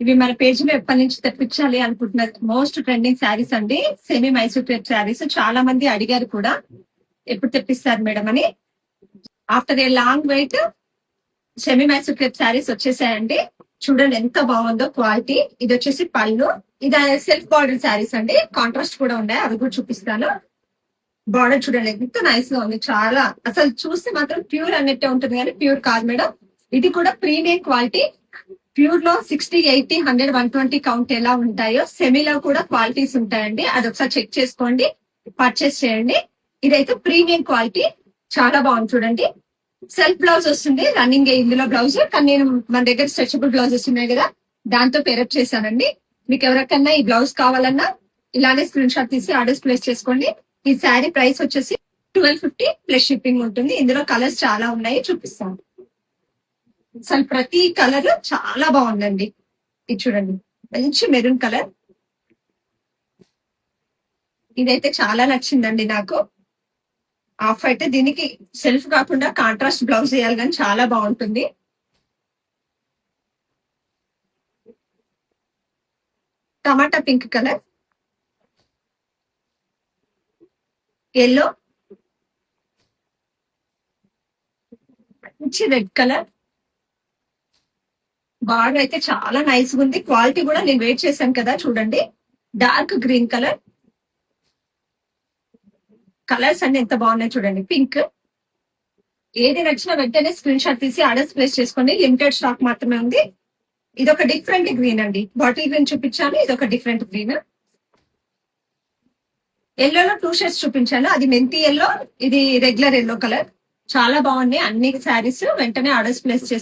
ఇవి మన పేజ్ లో ఎప్పటి నుంచి తెప్పించాలి అనుకుంటున్న మోస్ట్ ట్రెండింగ్ శారీస్ అండి. సెమీ మైసూర్ క్రేప్ శారీస్ చాలా మంది అడిగారు కూడా, ఎప్పుడు తెప్పిస్తారు మేడం అని. After a long wait semi Mysore crepe sarees వచ్చేసాయండి. చూడండి ఎంత బాగుందో క్వాలిటీ. ఇది వచ్చేసి పళ్ళు, ఇది సెల్ఫ్ బార్డర్ శారీస్ అండి. కాంట్రాస్ట్ కూడా ఉన్నాయి, అవి కూడా చూపిస్తాను. బార్డర్ చూడండి ఎంత నైస్ గా ఉంది. చాలా అసలు చూస్తే మాత్రం ప్యూర్ అన్నట్టే ఉంటుంది, కానీ ప్యూర్ కాదు మేడం. ఇది కూడా ప్రీమియం క్వాలిటీ. ప్యూర్ లో 60, 80, 100, 120 కౌంట్ ఎలా ఉంటాయో సెమీలో కూడా క్వాలిటీస్ ఉంటాయండి. అది ఒకసారి చెక్ చేసుకోండి, పర్చేస్ చేయండి. ఇదైతే ప్రీమియం క్వాలిటీ, చాలా బాగుంది చూడండి. సెల్ఫ్ బ్లౌజ్ వస్తుంది రన్నింగ్ ఇందులో బ్లౌజ్, కానీ నేను మన దగ్గర స్ట్రెచబుల్ బ్లౌజెస్ ఉన్నాయి కదా, దాంతో పేరప్ చేశానండి. మీకు ఎవరికన్నా ఈ బ్లౌజ్ కావాలన్నా ఇలానే స్క్రీన్ షాట్ తీసి ఆర్డర్స్ ప్లేస్ చేసుకోండి. ఈ శారీ ప్రైస్ వచ్చేసి 1250 ప్లస్ షిప్పింగ్ ఉంటుంది. ఇందులో కలర్స్ చాలా ఉన్నాయి, చూపిస్తాను. అసలు ప్రతి కలర్ చాలా బాగుందండి. ఇది చూడండి మంచి మెరూన్ కలర్, ఇదైతే చాలా నచ్చిందండి నాకు. ఆఫ్ అయితే దీనికి సెల్ఫ్ కాకుండా కాంట్రాస్ట్ బ్లౌజ్ వేయాలి, కానీ చాలా బాగుంటుంది. టమాటా పింక్ కలర్, ఎల్లో, మంచి రెడ్ కలర్. బార్డర్ అయితే చాలా నైస్ గా ఉంది. క్వాలిటీ కూడా నేను వెయిట్ చేశాను కదా, చూడండి. Dark green colour. కలర్స్ అన్ని ఎంత బాగున్నాయి చూడండి. పింక్. ఏది నచ్చినా వెంటనే స్క్రీన్ షాట్ తీసి ఆర్డర్స్ ప్లేస్ చేసుకోండి. లిమిటెడ్ స్టాక్ మాత్రమే ఉంది. ఇది ఒక డిఫరెంట్ గ్రీన్ అండి. బాటిల్ గ్రీన్ చూపించాను, ఇది ఒక డిఫరెంట్ గ్రీన్. ఎల్లోలో 2 షేడ్స్ చూపించాను, అది మెంతి ఎల్లో, ఇది రెగ్యులర్ ఎల్లో కలర్. చాలా బాగున్నాయి అన్ని శారీస్. వెంటనే ఆర్డర్స్ ప్లేస్ చేసుకోండి.